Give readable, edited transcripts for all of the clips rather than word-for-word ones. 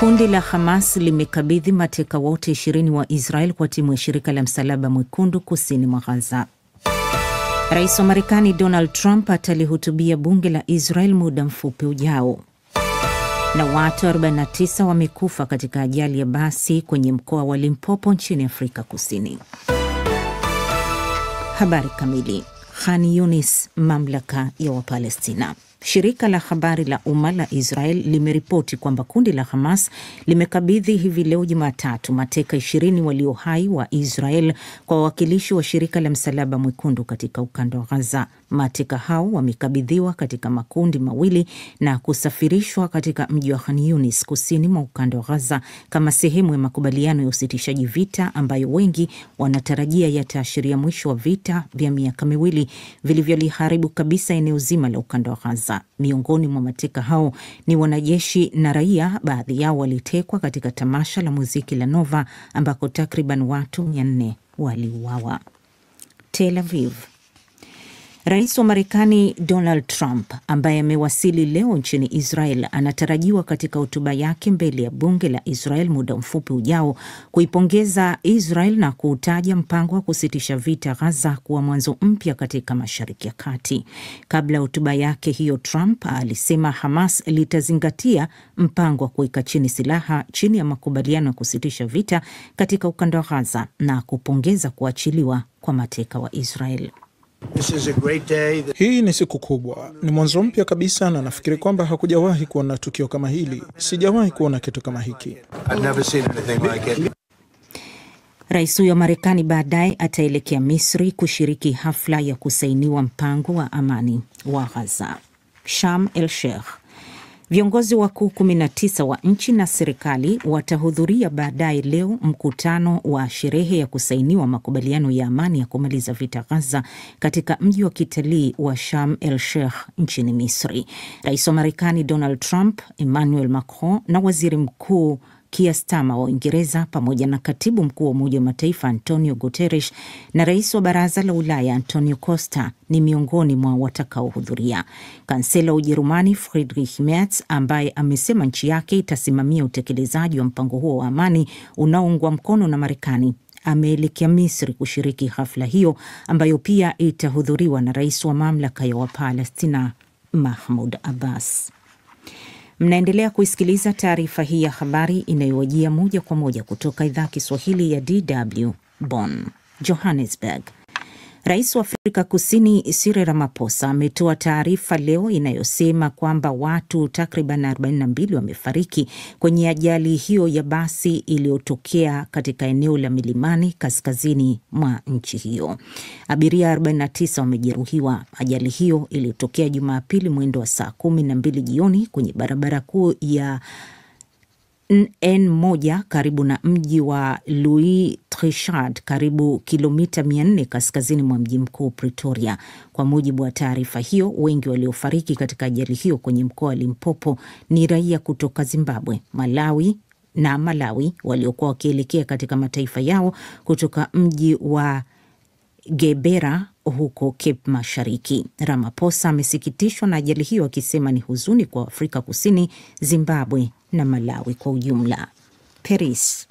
Kundi la Hamas limekabidhi mateka wote 20 wa Israel kwa timu ya shirika la Msalaba Mwekundu kusini mwa Gaza. Rais wa Marekani Donald Trump atalihutubia bunge la Israel muda mfupi ujao. Na watu 49 wamekufa katika ajali ya basi kwenye mkoa wa Limpopo nchini Afrika Kusini. Habari kamili. Khan Yunis, mamlaka ya Wapalestina. Shirika la habari la umma la Israel limeripoti kwamba kundi la Hamas limekabidhi hivi leo Jumatatu mateka 20 walio hai wa Israel kwa wawakilishi wa shirika la Msalaba Mwekundu katika ukanda wa Gaza. Mateka hao wamekabidhiwa katika makundi mawili na kusafirishwa katika mji wa Khan Yunis kusini mwa ukanda wa Gaza kama sehemu ya makubaliano ya usitishaji vita ambayo wengi wanatarajia yataashiria mwisho wa vita vya miaka miwili vilivyoliharibu kabisa eneo zima la ukanda wa Gaza. Miongoni mwa mateka hao ni wanajeshi na raia, baadhi yao walitekwa katika tamasha la muziki la Nova ambako takriban watu 400 waliuawa. Tel Aviv. Rais wa Marekani Donald Trump ambaye amewasili leo nchini Israel anatarajiwa katika hotuba yake mbele ya bunge la Israel muda mfupi ujao kuipongeza Israel na kuutaja mpango wa kusitisha vita Gaza kuwa mwanzo mpya katika Mashariki ya Kati. Kabla hotuba yake hiyo, Trump alisema Hamas litazingatia mpango wa kuweka chini silaha chini ya makubaliano ya kusitisha vita katika ukanda wa Gaza na kupongeza kuachiliwa kwa mateka wa Israel. Hii ni siku kubwa, ni mwanzo mpya kabisa, na nafikiri kwamba hakujawahi kuona tukio kama hili. Sijawahi kuona kitu kama hiki. Rais huyo wa Marekani baadaye ataelekea Misri kushiriki hafla ya kusainiwa mpango wa amani wa Gaza. Sharm el Sheikh. Viongozi wakuu 19 wa nchi na serikali watahudhuria baadaye leo mkutano wa sherehe ya kusainiwa makubaliano ya amani ya kumaliza vita Gaza katika mji wa kitalii wa Sharm el Sheikh nchini Misri. Rais wa Marekani Donald Trump, Emmanuel Macron na waziri mkuu Keir Starmer wa Uingereza pamoja na katibu mkuu wa Umoja wa Mataifa Antonio Guterres na rais wa Baraza la Ulaya Antonio Costa ni miongoni mwa watakaohudhuria. Kansela wa Ujerumani Friedrich Merz, ambaye amesema nchi yake itasimamia utekelezaji wa mpango huo wa amani unaoungwa mkono na Marekani, ameelekea Misri kushiriki hafla hiyo ambayo pia itahudhuriwa na rais wa mamlaka ya Wapalestina Mahmoud Abbas. Mnaendelea kuisikiliza taarifa hii ya habari inayowajia moja kwa moja kutoka idhaa Kiswahili ya DW Bonn. Johannesburg. Rais wa Afrika Kusini Cyril Ramaphosa ametoa taarifa leo inayosema kwamba watu takriban 42 wamefariki kwenye ajali hiyo ya basi iliyotokea katika eneo la milimani kaskazini mwa nchi hiyo. Abiria 49 wamejeruhiwa. Ajali hiyo iliyotokea Jumapili mwendo wa saa 12 jioni kwenye barabara kuu ya N1 karibu na mji wa Louis Trichardt, karibu kilomita 400 kaskazini mwa mji mkuu Pretoria. Kwa mujibu wa taarifa hiyo, wengi waliofariki katika ajali hiyo kwenye mkoa wa Limpopo ni raia kutoka Zimbabwe, Malawi waliokuwa wakielekea katika mataifa yao kutoka mji wa Gebera huko Cape Mashariki. Ramaphosa amesikitishwa na ajali hiyo akisema ni huzuni kwa Afrika Kusini, Zimbabwe na Malawi kwa ujumla. Paris.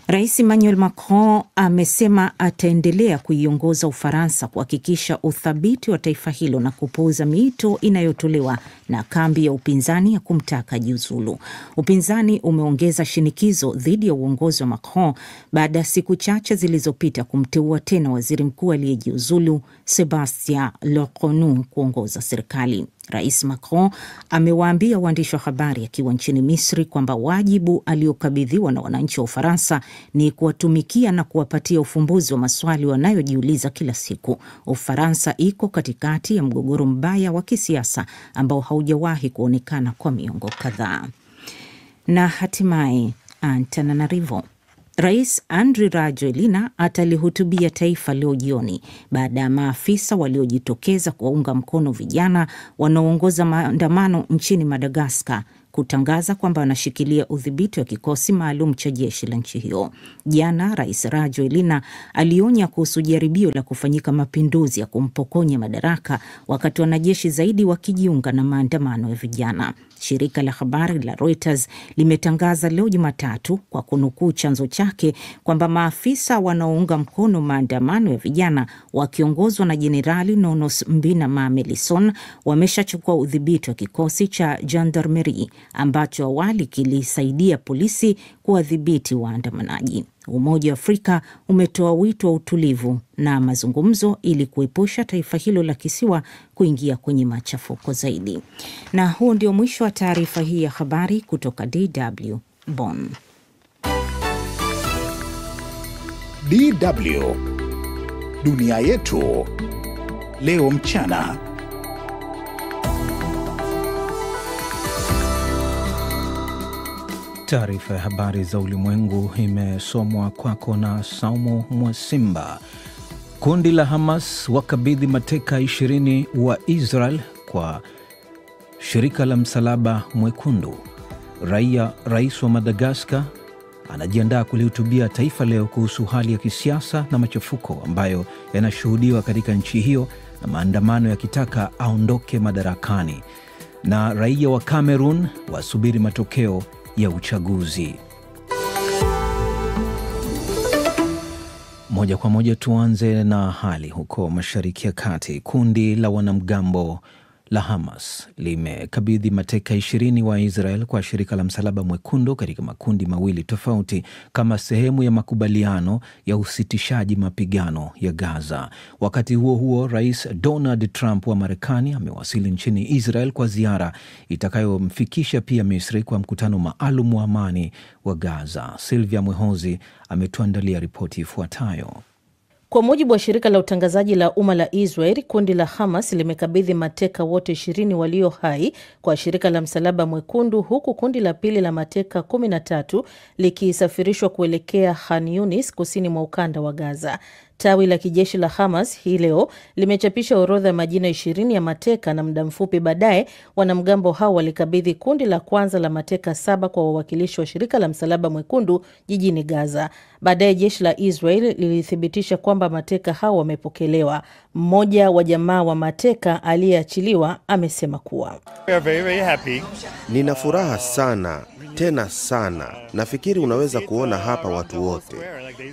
Rais Emmanuel Macron amesema ataendelea kuiongoza Ufaransa kuhakikisha uthabiti wa taifa hilo na kupuuza miito inayotolewa na kambi ya upinzani ya kumtaka jiuzulu. Upinzani umeongeza shinikizo dhidi ya uongozi wa Macron baada ya siku chache zilizopita kumteua tena waziri mkuu aliyejiuzulu Sébastien Lecornu kuongoza serikali. Rais Macron amewaambia waandishi wa habari akiwa nchini Misri kwamba wajibu aliokabidhiwa na wananchi wa Ufaransa ni kuwatumikia na kuwapatia ufumbuzi wa maswali wanayojiuliza kila siku. Ufaransa iko katikati ya mgogoro mbaya wa kisiasa ambao haujawahi kuonekana kwa miongo kadhaa. Na hatimaye Antananarivo. Rais Andry Rajoelina atalihutubia taifa leo jioni baada ya maafisa waliojitokeza kuwaunga mkono vijana wanaoongoza maandamano nchini Madagascar kutangaza kwamba wanashikilia udhibiti wa kikosi maalum cha jeshi la nchi hiyo. Jana Rais Rajoelina alionya kuhusu jaribio la kufanyika mapinduzi ya kumpokonya madaraka wakati wanajeshi zaidi wakijiunga na maandamano ya vijana. Shirika la habari la Reuters limetangaza leo Jumatatu kwa kunukuu chanzo chake kwamba maafisa wanaounga mkono maandamano ya vijana wakiongozwa na Jenerali Nonos Mbina Mamelison wameshachukua udhibiti wa kikosi cha gendarmerie ambacho awali kilisaidia polisi kuwadhibiti waandamanaji. Umoja wa Afrika umetoa wito wa utulivu na mazungumzo ili kuepusha taifa hilo la kisiwa kuingia kwenye machafuko zaidi. Na huo ndio mwisho wa taarifa hii ya habari kutoka DW Bonn. DW Dunia Yetu Leo Mchana. Taarifa ya habari za ulimwengu imesomwa kwako na Saumu Mwasimba. Kundi la Hamas wakabidhi mateka 20 wa Israel kwa shirika la Msalaba Mwekundu. Rais wa Madagascar anajiandaa kulihutubia taifa leo kuhusu hali ya kisiasa na machafuko ambayo yanashuhudiwa katika nchi hiyo na maandamano yakitaka aondoke madarakani. Na raia wa Cameroon wasubiri matokeo ya uchaguzi. Moja kwa moja tuanze na hali huko Mashariki ya Kati. Kundi la wanamgambo la Hamas limekabidhi mateka 20 wa Israel kwa shirika la Msalaba Mwekundu katika makundi mawili tofauti kama sehemu ya makubaliano ya usitishaji mapigano ya Gaza. Wakati huo huo, Rais Donald Trump wa Marekani amewasili nchini Israel kwa ziara itakayomfikisha pia Misri kwa mkutano maalum wa amani wa Gaza. Silvia Mwehozi ametuandalia ripoti ifuatayo. Kwa mujibu wa shirika la utangazaji la umma la Israel, kundi la Hamas limekabidhi mateka wote 20 walio hai kwa shirika la Msalaba Mwekundu, huku kundi la pili la mateka 13 likisafirishwa kuelekea Khan Yunis kusini mwa ukanda wa Gaza. Tawi la kijeshi la Hamas hii leo limechapisha orodha ya majina 20 ya mateka, na muda mfupi baadaye wanamgambo hao walikabidhi kundi la kwanza la mateka 7 kwa wawakilishi wa shirika la Msalaba Mwekundu jijini Gaza. Baadaye jeshi la Israel lilithibitisha kwamba mateka hao wamepokelewa. Mmoja wa jamaa wa mateka aliyeachiliwa amesema kuwa nina furaha sana, tena sana. Nafikiri unaweza kuona hapa watu wote.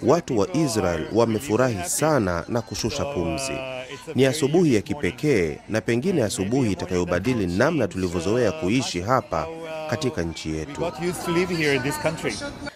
Watu wa Israel wamefurahi sana na kushusha pumzi. Ni asubuhi ya kipekee, na pengine asubuhi itakayobadili namna tulivyozoea kuishi hapa katika nchi yetu.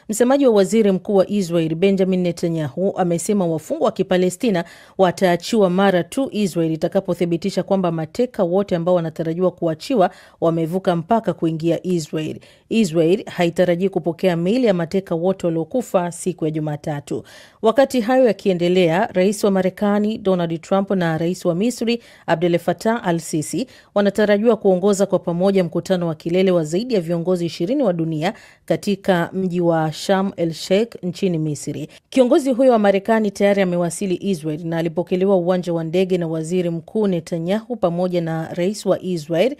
Msemaji wa waziri mkuu wa Israel Benjamin Netanyahu amesema wafungwa wa Kipalestina wataachiwa mara tu Israel itakapothibitisha kwamba mateka wote ambao wanatarajiwa kuachiwa wamevuka mpaka kuingia Israel. Israel haitarajii kupokea miili ya mateka wote waliokufa siku ya Jumatatu. Wakati hayo yakiendelea, rais wa Marekani Donald Trump na rais wa Misri Abdel Fattah al-Sisi wanatarajiwa kuongoza kwa pamoja mkutano wa kilele wa zaidi ya viongozi 20 wa dunia katika mji wa Sharm el-Sheikh nchini Misri. Kiongozi huyo wa Marekani tayari amewasili Israel na alipokelewa uwanja wa ndege na waziri mkuu Netanyahu pamoja na rais wa Israel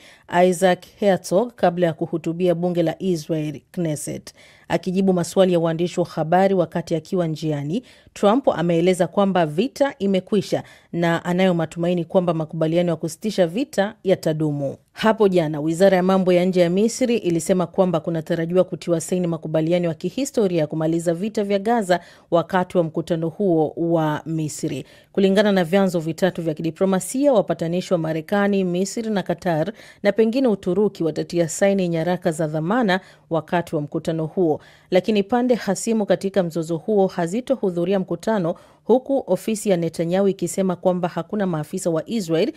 Isaac Herzog kabla ya kuhutubia bunge la Israel Knesset. Akijibu maswali ya waandishi wa habari wakati akiwa njiani, Trump ameeleza kwamba vita imekwisha na anayo matumaini kwamba makubaliano ya kusitisha vita yatadumu. Hapo jana, wizara ya mambo ya nje ya Misri ilisema kwamba kunatarajiwa kutiwa saini makubaliano ya kihistoria ya kumaliza vita vya Gaza wakati wa mkutano huo wa Misri. Kulingana na vyanzo vitatu vya kidiplomasia, wapatanishi wa Marekani, Misri na Qatar na pengine Uturuki watatia saini nyaraka za dhamana wakati wa mkutano huo. Lakini pande hasimu katika mzozo huo hazitohudhuria mkutano, huku ofisi ya Netanyahu ikisema kwamba hakuna maafisa wa Israel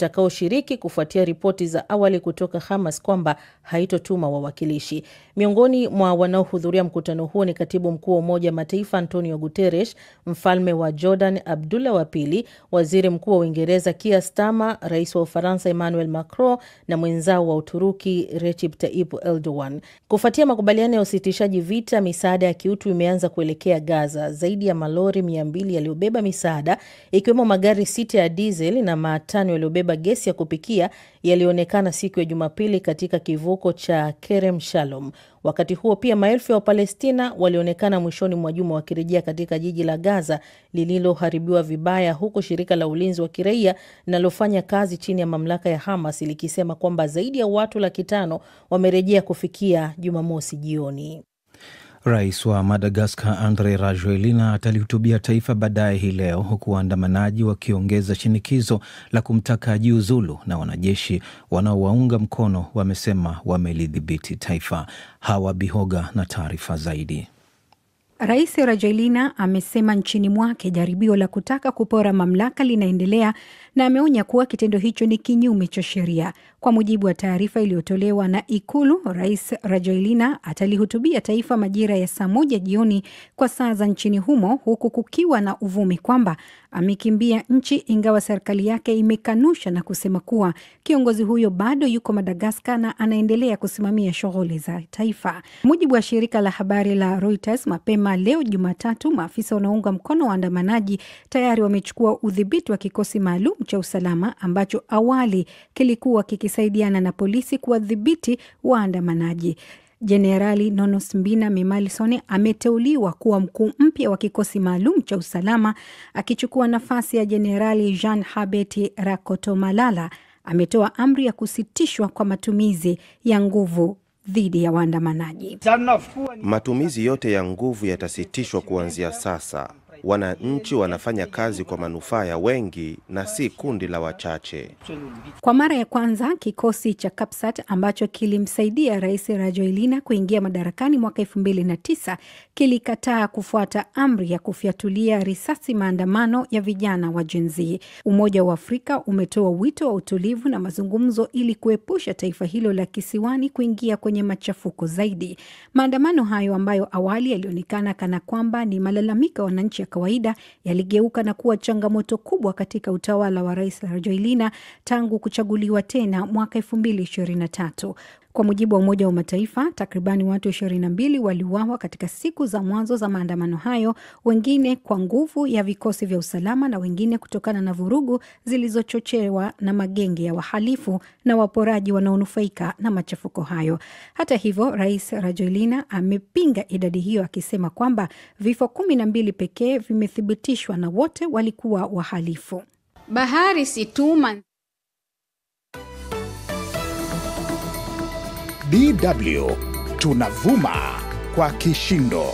watakaoshiriki kufuatia ripoti za awali kutoka Hamas kwamba haitotuma wawakilishi. Miongoni mwa wanaohudhuria mkutano huo ni katibu mkuu wa Umoja wa Mataifa Antonio Guterres, mfalme wa Jordan Abdullah wa pili, waziri mkuu wa Uingereza Keir Starmer, rais wa Ufaransa Emmanuel Macron na mwenzao wa Uturuki Recep Tayyip Erdogan. Kufuatia makubaliano ya usitishaji vita, misaada ya kiutu imeanza kuelekea Gaza. Zaidi ya malori 200 yaliyobeba misaada, ikiwemo magari 6 ya diesel na 5 yaliyobeba gesi ya kupikia, yalionekana siku ya Jumapili katika kivuko cha Kerem Shalom. Wakati huo pia maelfu ya Wapalestina walionekana mwishoni mwa juma wakirejea katika jiji la Gaza lililoharibiwa vibaya, huku shirika la ulinzi wa kiraia linalofanya kazi chini ya mamlaka ya Hamas likisema kwamba zaidi ya watu 500,000 wamerejea kufikia Jumamosi jioni. Rais wa Madagascar Andry Rajoelina atalihutubia taifa baadaye hii leo, huku waandamanaji wakiongeza shinikizo la kumtaka ajiuzulu, na wanajeshi wanaowaunga mkono wamesema wamelidhibiti taifa. Hawa Bihoga na taarifa zaidi. Rais Rajoelina amesema nchini mwake jaribio la kutaka kupora mamlaka linaendelea, na ameonya kuwa kitendo hicho ni kinyume cha sheria. Kwa mujibu wa taarifa iliyotolewa na Ikulu, Rais Rajoelina atalihutubia taifa majira ya saa 1 jioni kwa saa za nchini humo, huku kukiwa na uvumi kwamba amekimbia nchi, ingawa serikali yake imekanusha na kusema kuwa kiongozi huyo bado yuko Madagascar na anaendelea kusimamia shughuli za taifa. Mujibu wa shirika la habari la Reuters, mapema leo Jumatatu, maafisa wanaounga mkono waandamanaji tayari wamechukua udhibiti wa kikosi maalum cha usalama ambacho awali kilikuwa kikisaidiana na polisi kuwadhibiti waandamanaji. Jenerali Nonos Mbina Memalisone ameteuliwa kuwa mkuu mpya wa kikosi maalum cha usalama, akichukua nafasi ya Jenerali Jean Habeti Rakotomalala. Ametoa amri ya kusitishwa kwa matumizi ya nguvu dhidi ya waandamanaji. Matumizi yote ya nguvu yatasitishwa kuanzia sasa. Wananchi wanafanya kazi kwa manufaa ya wengi na si kundi la wachache. Kwa mara ya kwanza, kikosi cha Kapsat ambacho kilimsaidia Rais Rajoelina kuingia madarakani mwaka 2009 kilikataa kufuata amri ya kufyatulia risasi maandamano ya vijana wa Gen Z. Umoja wa Afrika umetoa wito wa utulivu na mazungumzo ili kuepusha taifa hilo la kisiwani kuingia kwenye machafuko zaidi. Maandamano hayo ambayo awali yalionekana kana kwamba ni malalamika wananchi ya kawaida yaligeuka na kuwa changamoto kubwa katika utawala wa Rais Rajoelina tangu kuchaguliwa tena mwaka 2023. Kwa mujibu wa Umoja wa Mataifa, takribani watu 22 waliuawa katika siku za mwanzo za maandamano hayo, wengine kwa nguvu ya vikosi vya usalama na wengine kutokana na vurugu zilizochochewa na magenge ya wahalifu na waporaji wanaonufaika na machafuko hayo. Hata hivyo, Rais Rajoelina amepinga idadi hiyo, akisema kwamba vifo 12 pekee vimethibitishwa na wote walikuwa wahalifu. Bahari Situma. DW tunavuma kwa kishindo.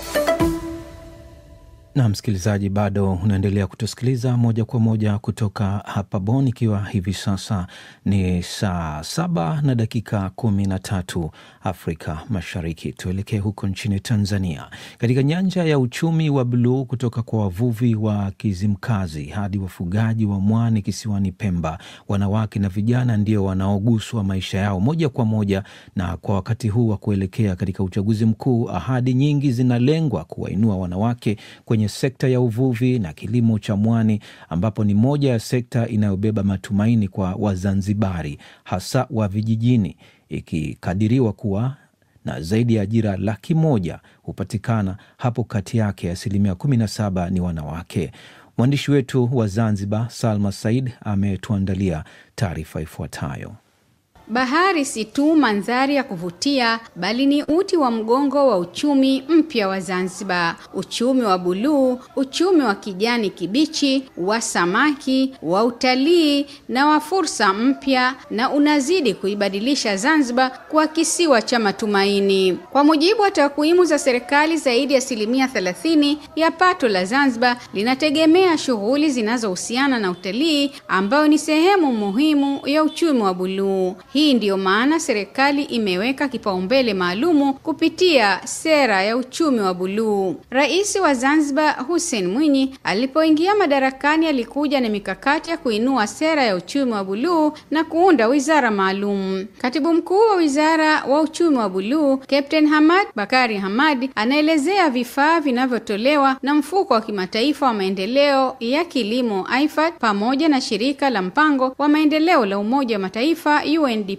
Na msikilizaji, bado unaendelea kutusikiliza moja kwa moja kutoka hapa Bonn, ikiwa hivi sasa ni saa 7:13 Afrika Mashariki. Tuelekee huko nchini Tanzania. Katika nyanja ya uchumi wa bluu, kutoka kwa wavuvi wa Kizimkazi hadi wafugaji wa mwani kisiwani Pemba, wanawake na vijana ndio wanaoguswa maisha yao moja kwa moja. Na kwa wakati huu wa kuelekea katika uchaguzi mkuu, ahadi nyingi zinalengwa kuwainua wanawake kwenye sekta ya uvuvi na kilimo cha mwani, ambapo ni moja ya sekta inayobeba matumaini kwa Wazanzibari, hasa wa vijijini, ikikadiriwa kuwa na zaidi ya ajira 100,000 hupatikana hapo, kati yake 17% ni wanawake. Mwandishi wetu wa Zanzibar Salma Said ametuandalia taarifa ifuatayo. Bahari si tu mandhari ya kuvutia, bali ni uti wa mgongo wa uchumi mpya wa Zanzibar. Uchumi wa buluu, uchumi wa kijani kibichi, wa samaki, wa utalii na wa fursa mpya, na unazidi kuibadilisha Zanzibar kwa kisiwa cha matumaini. Kwa mujibu wa takwimu za serikali, zaidi ya 30% ya pato la Zanzibar linategemea shughuli zinazohusiana na utalii, ambayo ni sehemu muhimu ya uchumi wa buluu. Hii ndiyo maana serikali imeweka kipaumbele maalumu kupitia sera ya uchumi wa buluu. Rais wa Zanzibar Hussein Mwinyi alipoingia madarakani alikuja na mikakati ya kuinua sera ya uchumi wa buluu na kuunda wizara maalum. Katibu mkuu wa wizara wa uchumi wa buluu, Captain Hamad Bakari Hamad, anaelezea vifaa vinavyotolewa na mfuko wa kimataifa wa maendeleo ya kilimo IFAD pamoja na shirika la mpango wa maendeleo la Umoja wa Mataifa UNDP.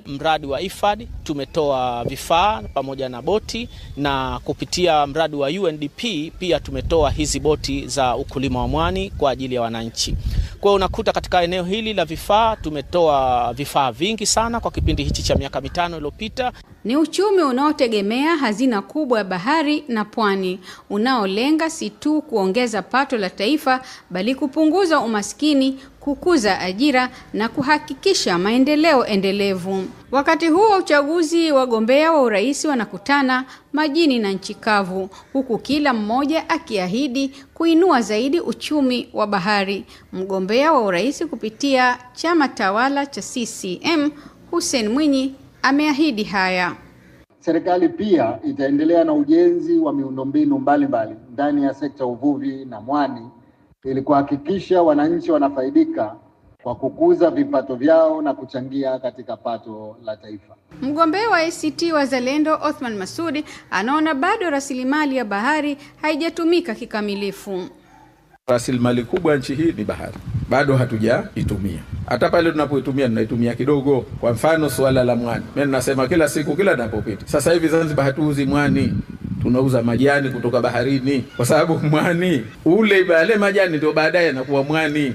Mradi wa IFAD tumetoa vifaa pamoja na boti, na kupitia mradi wa UNDP pia tumetoa hizi boti za ukulima wa mwani kwa ajili ya wananchi. Kwa hiyo unakuta katika eneo hili la vifaa tumetoa vifaa vingi sana kwa kipindi hichi cha miaka 5 iliyopita. Ni uchumi unaotegemea hazina kubwa ya bahari na pwani, unaolenga si tu kuongeza pato la taifa bali kupunguza umaskini, kukuza ajira na kuhakikisha maendeleo endelevu. Wakati huo uchaguzi, wagombea wa urais wanakutana majini na nchi kavu, huku kila mmoja akiahidi kuinua zaidi uchumi wa bahari. Mgombea wa urais kupitia chama tawala cha CCM, Hussein Mwinyi, ameahidi haya. Serikali pia itaendelea na ujenzi wa miundombinu mbalimbali ndani ya sekta uvuvi na mwani ili kuhakikisha wananchi wanafaidika kwa kukuza vipato vyao na kuchangia katika pato la taifa. Mgombea wa ACT Wazalendo Othman Masoud anaona bado rasilimali ya bahari haijatumika kikamilifu. Rasilimali kubwa nchi hii ni bahari. Bado hatujaitumia. Hata pale tunapoitumia tunaitumia kidogo. Kwa mfano suala la mwani. Mimi nasema kila siku kila ninapopita. Sasa hivi Zanzibar hatuuzi mwani. Tunauza majani kutoka baharini, kwa sababu mwani ule yale majani ndio baadaye yanakuwa mwani.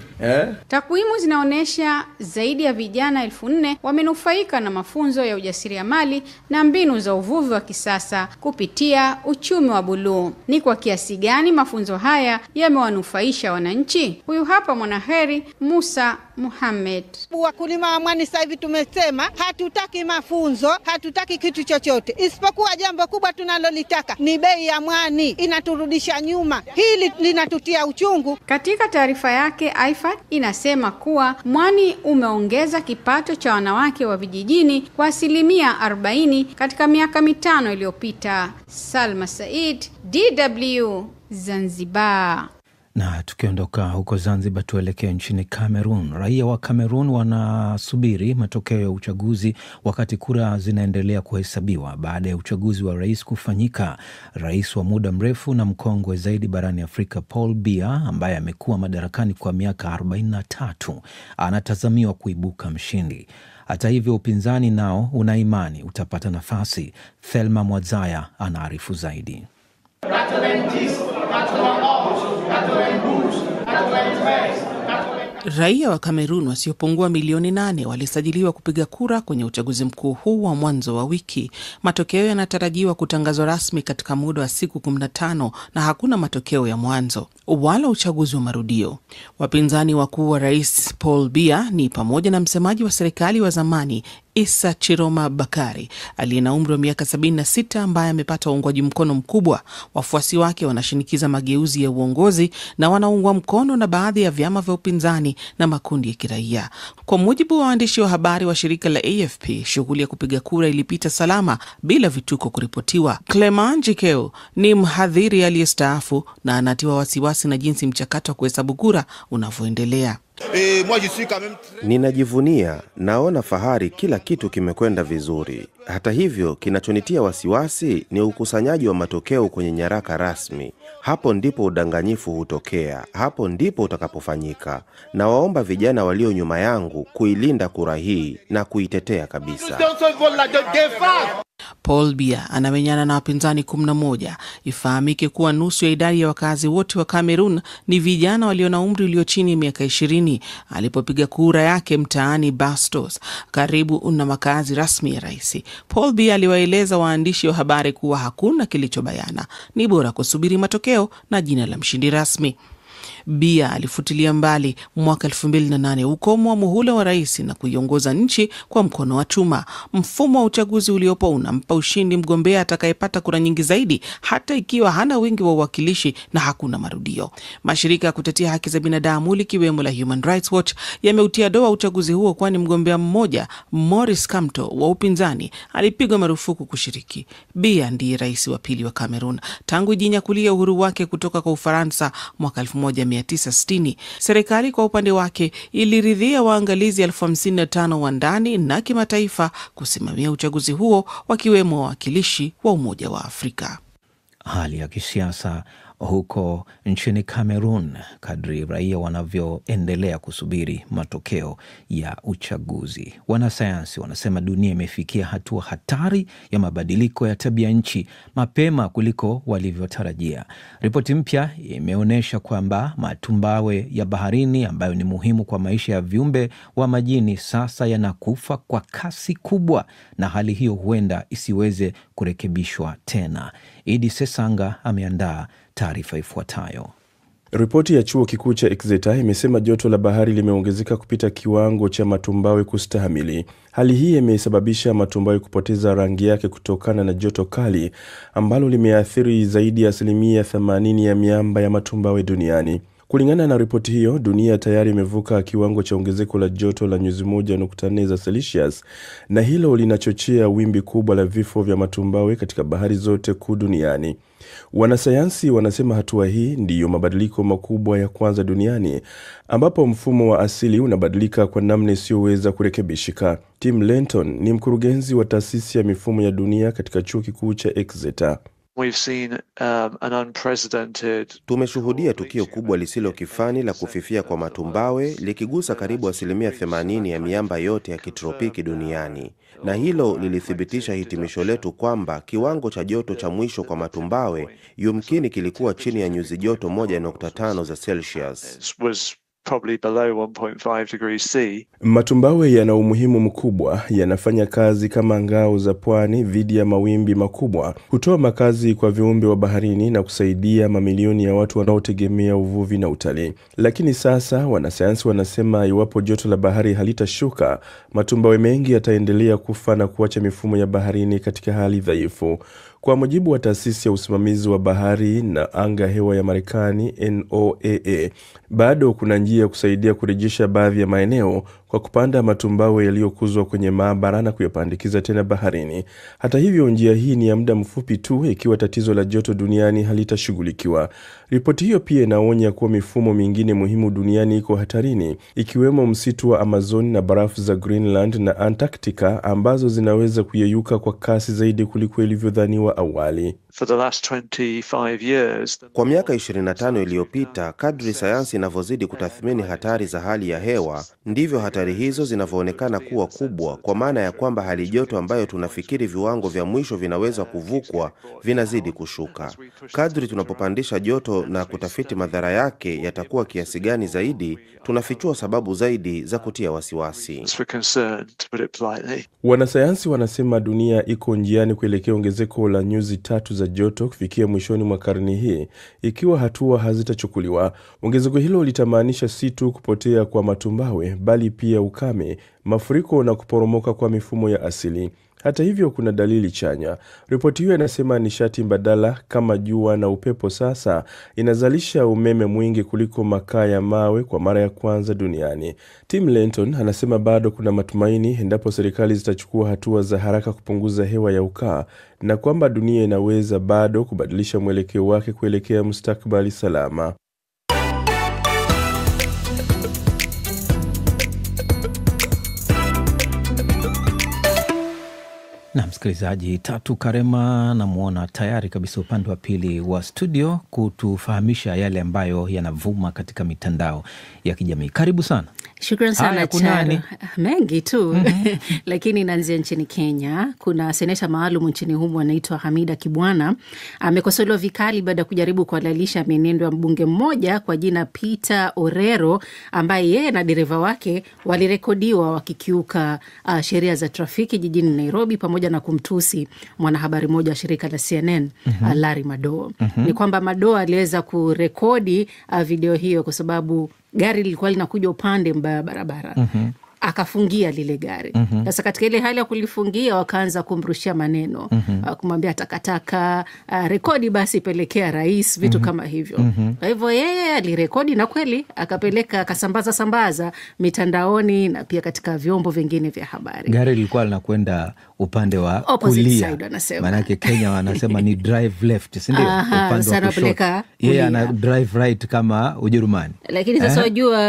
Takwimu zinaonesha zaidi ya vijana 4,000 wamenufaika na mafunzo ya ujasiriamali na mbinu za uvuvi wa kisasa kupitia uchumi wa buluu. Ni kwa kiasi gani mafunzo haya yamewanufaisha wananchi? Huyu hapa Mwanaheri Musa Muhammad. Wakulima wa mwani sasa hivi tumesema hatutaki mafunzo, hatutaki kitu chochote, isipokuwa jambo kubwa tunalolitaka ni bei ya mwani, inaturudisha nyuma. Hili linatutia uchungu. Katika taarifa yake, IFAD inasema kuwa mwani umeongeza kipato cha wanawake wa vijijini kwa 40% katika miaka 5 iliyopita. Salma Said, DW, Zanzibar. Na tukiondoka huko Zanzibar tuelekee nchini Cameroon. Raia wa Cameroon wanasubiri matokeo ya uchaguzi wakati kura zinaendelea kuhesabiwa baada ya uchaguzi wa rais kufanyika. Rais wa muda mrefu na mkongwe zaidi barani Afrika Paul Biya, ambaye amekuwa madarakani kwa miaka 43, anatazamiwa kuibuka mshindi. Hata hivyo upinzani nao una imani utapata nafasi. Thelma Mwadzaya anaarifu zaidi. Raia wa Kamerun wasiopungua milioni 8 walisajiliwa kupiga kura kwenye uchaguzi mkuu huu wa mwanzo wa wiki. Matokeo yanatarajiwa kutangazwa rasmi katika muda wa siku 15 na hakuna matokeo ya mwanzo wala uchaguzi wa marudio. Wapinzani wakuu wa Rais Paul Biya ni pamoja na msemaji wa serikali wa zamani Issa Chiroma Bakari aliye na umri wa miaka 76 ambaye amepata uungwaji mkono mkubwa. Wafuasi wake wanashinikiza mageuzi ya uongozi na wanaungwa mkono na baadhi ya vyama vya upinzani na makundi ya kiraia. Kwa mujibu wa waandishi wa habari wa shirika la AFP, shughuli ya kupiga kura ilipita salama bila vituko kuripotiwa. Clement Jikeu ni mhadhiri aliyestaafu na anatiwa wasiwasi na jinsi mchakato wa kuhesabu kura unavyoendelea. Ninajivunia, naona fahari, kila kitu kimekwenda vizuri. Hata hivyo, kinachonitia wasiwasi ni ukusanyaji wa matokeo kwenye nyaraka rasmi. Hapo ndipo udanganyifu hutokea, hapo ndipo utakapofanyika. Na waomba vijana walio nyuma yangu kuilinda kura hii na kuitetea kabisa. Paul Biya anamenyana na wapinzani 11. Ifahamike kuwa nusu ya idadi ya wakazi wote wa Cameroon ni vijana walio na umri ulio chini ya miaka 20. Alipopiga kura yake mtaani Bastos, karibu na makazi rasmi ya rais, Paul Biya aliwaeleza waandishi wa habari kuwa hakuna kilichobayana, ni bora kusubiri matokeo na jina la mshindi rasmi. Biya alifutilia mbali mwaka 2008 ukomo wa muhula wa rais na kuiongoza nchi kwa mkono wa chuma. Mfumo wa uchaguzi uliopo unampa ushindi mgombea atakayepata kura nyingi zaidi, hata ikiwa hana wingi wa uwakilishi na hakuna marudio. Mashirika ya kutetea haki za binadamu likiwemo la Human Rights Watch yameutia doa uchaguzi huo, kwani mgombea mmoja, Maurice Kamto wa upinzani, alipigwa marufuku kushiriki. Biya ndiye rais wa pili wa Cameroon tangu jinyakulia uhuru wake kutoka kwa Ufaransa mwaka 1960. Serikali kwa upande wake iliridhia waangalizi 55,000 wa ndani na kimataifa kusimamia uchaguzi huo, wakiwemo wawakilishi wa Umoja wa Afrika. Hali ya kisiasa huko nchini Cameroon kadri raia wanavyoendelea kusubiri matokeo ya uchaguzi. Wanasayansi wanasema dunia imefikia hatua hatari ya mabadiliko ya tabia nchi mapema kuliko walivyotarajia. Ripoti mpya imeonyesha kwamba matumbawe ya baharini ambayo ni muhimu kwa maisha ya viumbe wa majini sasa yanakufa kwa kasi kubwa, na hali hiyo huenda isiweze kurekebishwa tena. Idi Sesanga ameandaa taarifa ifuatayo. Ripoti ya chuo kikuu cha Exeter imesema joto la bahari limeongezeka kupita kiwango cha matumbawe kustahimili. Hali hii imesababisha matumbawe kupoteza rangi yake kutokana na joto kali ambalo limeathiri zaidi ya 80% ya miamba ya matumbawe duniani. Kulingana na ripoti hiyo, dunia tayari imevuka kiwango cha ongezeko la joto la nyuzi 1.4 za Celsius, na hilo linachochea wimbi kubwa la vifo vya matumbawe katika bahari zote kuu duniani. Wanasayansi wanasema hatua hii ndiyo mabadiliko makubwa ya kwanza duniani, ambapo mfumo wa asili unabadilika kwa namna isiyoweza kurekebishika. Tim Lenton ni mkurugenzi wa taasisi ya mifumo ya dunia katika chuo kikuu cha Exeter. Tumeshuhudia tukio kubwa lisilo kifani la kufifia kwa matumbawe likigusa karibu 80% ya miamba yote ya kitropiki duniani. Na hilo lilithibitisha hitimisho letu kwamba kiwango cha joto cha mwisho kwa matumbawe yumkini kilikuwa chini ya nyuzi joto 1.5 za Celsius. Matumbawe yana umuhimu mkubwa, yanafanya kazi kama ngao za pwani dhidi ya mawimbi makubwa, hutoa makazi kwa viumbe wa baharini na kusaidia mamilioni ya watu wanaotegemea uvuvi na utalii. Lakini sasa wanasayansi wanasema iwapo joto la bahari halitashuka, matumbawe mengi yataendelea kufa na kuacha mifumo ya baharini katika hali dhaifu. Kwa mujibu wa taasisi ya usimamizi wa bahari na anga hewa ya Marekani NOAA, bado kuna njia ya kusaidia kurejesha baadhi ya maeneo kwa kupanda matumbawe yaliyokuzwa kwenye maabara na kuyapandikiza tena baharini. Hata hivyo, njia hii ni ya muda mfupi tu ikiwa tatizo la joto duniani halitashughulikiwa. Ripoti hiyo pia inaonya kuwa mifumo mingine muhimu duniani iko hatarini, ikiwemo msitu wa Amazon na barafu za Greenland na Antarctica ambazo zinaweza kuyeyuka kwa kasi zaidi kuliko ilivyodhaniwa awali. Kwa miaka 25 iliyopita, kadri sayansi inavyozidi kutathmini hatari za hali ya hewa, ndivyo hatari hizo zinavyoonekana kuwa kubwa, kwa maana ya kwamba hali joto ambayo tunafikiri viwango vya mwisho vinaweza kuvukwa vinazidi kushuka. Kadri tunapopandisha joto na kutafiti madhara yake yatakuwa kiasi gani zaidi, tunafichua sababu zaidi za kutia wasiwasi. Wanasayansi wanasema dunia iko njiani kuelekea ongezeko la nyuzi 3 za joto kufikia mwishoni mwa karne hii ikiwa hatua hazitachukuliwa. Ongezeko hilo litamaanisha si tu kupotea kwa matumbawe, bali pia ukame, mafuriko na kuporomoka kwa mifumo ya asili. Hata hivyo, kuna dalili chanya. Ripoti hiyo inasema nishati mbadala kama jua na upepo sasa inazalisha umeme mwingi kuliko makaa ya mawe kwa mara ya kwanza duniani. Tim Lenton anasema bado kuna matumaini endapo serikali zitachukua hatua za haraka kupunguza hewa ya ukaa, na kwamba dunia inaweza bado kubadilisha mwelekeo wake kuelekea mustakabali salama. Na msikilizaji, Tatu Karema namuona tayari kabisa upande wa pili wa studio kutufahamisha yale ambayo yanavuma katika mitandao ya kijamii. Karibu sana. Shukran sana Charo. Mengi tu lakini naanzia nchini Kenya. Kuna seneta maalum nchini humo anaitwa Hamida Kibwana, amekosolewa vikali baada ya kujaribu kuhalalisha mienendo ya mbunge mmoja kwa jina Peter Orero, ambaye yeye na dereva wake walirekodiwa wakikiuka sheria za trafiki jijini Nairobi, pamoja na kumtusi mwanahabari mmoja wa shirika la CNN Larry Madowo. Ni kwamba Madowo aliweza kurekodi video hiyo kwa sababu gari lilikuwa linakuja upande mbaya barabara. Akafungia lile gari. Sasa katika ile hali ya kulifungia, wakaanza kumrushia maneno, kumwambia takataka, rekodi basi pelekea rais, vitu kama hivyo. Kwa hivyo yeye alirekodi na kweli akapeleka, akasambaza mitandaoni na pia katika vyombo vingine vya habari. Gari lilikuwa linakwenda upande wa kulia. Maanake Kenya wanasema ni drive left, si ndio? Upande wa kushoto. Yeye ana drive right kama Ujerumani. Lakini sasa wajua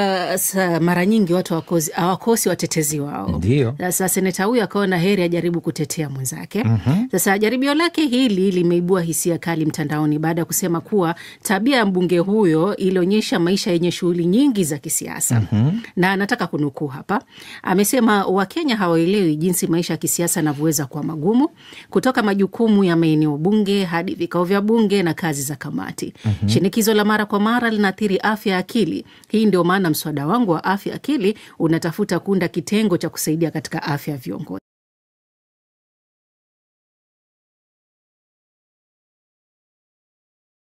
mara nyingi watu hawakosi kufosi watetezi wao. Ndio. Sasa seneta huyu akaona heri ajaribu kutetea mwenzake. Sasa jaribio lake hili limeibua hisia kali mtandaoni baada ya kusema kuwa tabia ya mbunge huyo ilionyesha maisha yenye shughuli nyingi za kisiasa. Na anataka kunukuu hapa. Amesema Wakenya hawaelewi jinsi maisha ya kisiasa yanavyoweza kuwa magumu, kutoka majukumu ya maeneo bunge hadi vikao vya bunge na kazi za kamati. Shinikizo la mara kwa mara linaathiri afya ya akili. Hii ndio maana mswada wangu wa afya akili unatafuta kuunda kitengo cha kusaidia katika afya ya viongozi.